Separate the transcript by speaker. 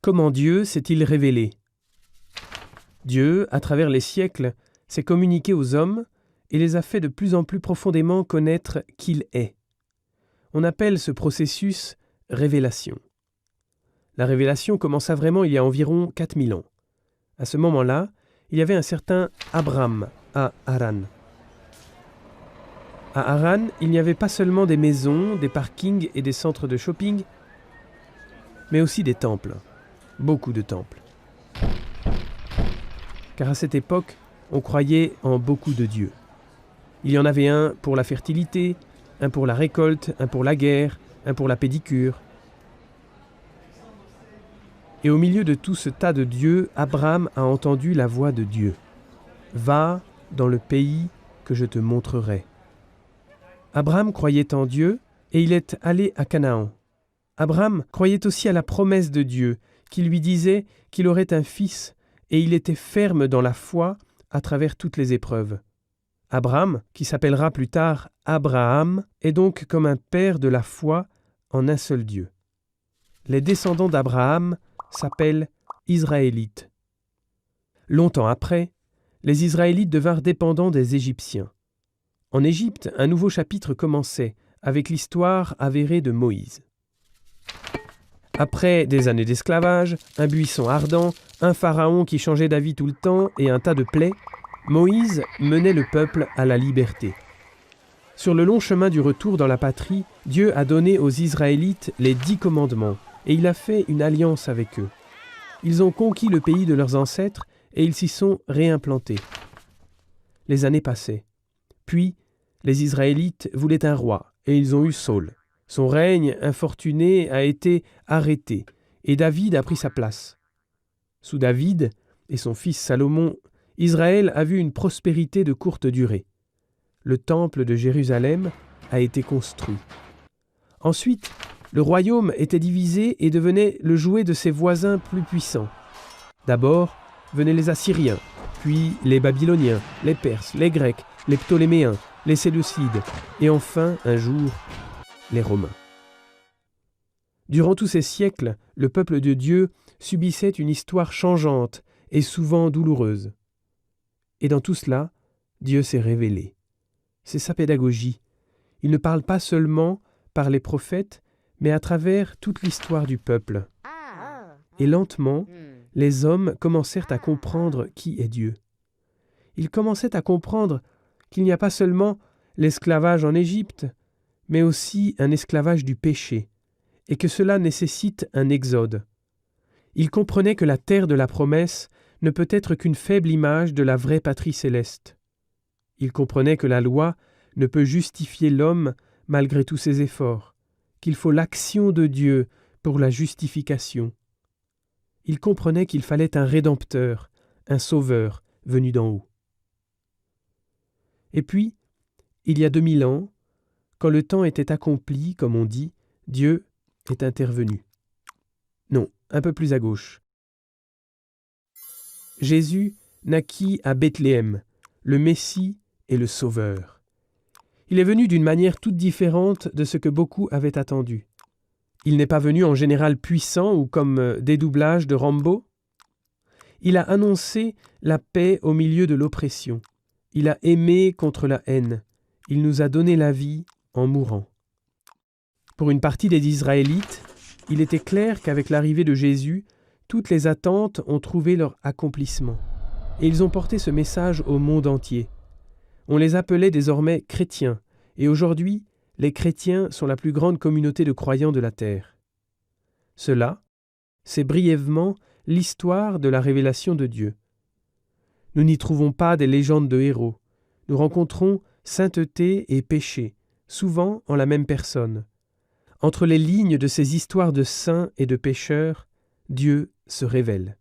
Speaker 1: Comment Dieu s'est-il révélé? Dieu, à travers les siècles, s'est communiqué aux hommes et les a fait de plus en plus profondément connaître qu'il est. On appelle ce processus révélation. La révélation commença vraiment il y a environ 4000 ans. À ce moment-là, il y avait un certain Abram à Haran. À Haran, il n'y avait pas seulement des maisons, des parkings et des centres de shopping, mais aussi des temples. Beaucoup de temples. Car à cette époque, on croyait en beaucoup de dieux. Il y en avait un pour la fertilité, un pour la récolte, un pour la guerre, un pour la pédicure. Et au milieu de tout ce tas de dieux, Abraham a entendu la voix de Dieu. « Va dans le pays que je te montrerai. » Abraham croyait en Dieu et il est allé à Canaan. Abraham croyait aussi à la promesse de Dieu, qui lui disait qu'il aurait un fils, et il était ferme dans la foi à travers toutes les épreuves. Abraham, qui s'appellera plus tard Abraham, est donc comme un père de la foi en un seul Dieu. Les descendants d'Abraham s'appellent Israélites. Longtemps après, les Israélites devinrent dépendants des Égyptiens. En Égypte, un nouveau chapitre commençait avec l'histoire avérée de Moïse. Après des années d'esclavage, un buisson ardent, un pharaon qui changeait d'avis tout le temps et un tas de plaies, Moïse menait le peuple à la liberté. Sur le long chemin du retour dans la patrie, Dieu a donné aux Israélites les 10 commandements et il a fait une alliance avec eux. Ils ont conquis le pays de leurs ancêtres et ils s'y sont réimplantés. Les années passaient. Puis, les Israélites voulaient un roi et ils ont eu Saül. Son règne infortuné a été arrêté et David a pris sa place. Sous David et son fils Salomon, Israël a vu une prospérité de courte durée. Le temple de Jérusalem a été construit. Ensuite, le royaume était divisé et devenait le jouet de ses voisins plus puissants. D'abord venaient les Assyriens, puis les Babyloniens, les Perses, les Grecs, les Ptoléméens, les Séleucides et enfin, un jour, les Romains. Durant tous ces siècles, le peuple de Dieu subissait une histoire changeante et souvent douloureuse. Et dans tout cela, Dieu s'est révélé. C'est sa pédagogie. Il ne parle pas seulement par les prophètes, mais à travers toute l'histoire du peuple. Et lentement, les hommes commencèrent à comprendre qui est Dieu. Ils commençaient à comprendre qu'il n'y a pas seulement l'esclavage en Égypte, mais aussi un esclavage du péché, et que cela nécessite un exode. Ils comprenaient que la terre de la promesse ne peut être qu'une faible image de la vraie patrie céleste. Ils comprenaient que la loi ne peut justifier l'homme malgré tous ses efforts, qu'il faut l'action de Dieu pour la justification. Ils comprenaient qu'il fallait un rédempteur, un sauveur venu d'en haut. Et puis, il y a 2000 ans, quand le temps était accompli, comme on dit, Dieu est intervenu. Non, un peu plus à gauche. Jésus naquit à Bethléem, le Messie et le Sauveur. Il est venu d'une manière toute différente de ce que beaucoup avaient attendu. Il n'est pas venu en général puissant ou comme dédoublage de Rambo. Il a annoncé la paix au milieu de l'oppression. Il a aimé contre la haine. Il nous a donné la vie en mourant. Pour une partie des Israélites, il était clair qu'avec l'arrivée de Jésus, toutes les attentes ont trouvé leur accomplissement. Et ils ont porté ce message au monde entier. On les appelait désormais chrétiens, et aujourd'hui, les chrétiens sont la plus grande communauté de croyants de la terre. Cela, c'est brièvement l'histoire de la révélation de Dieu. Nous n'y trouvons pas des légendes de héros. Nous rencontrons sainteté et péché, souvent en la même personne. Entre les lignes de ces histoires de saints et de pécheurs, Dieu se révèle.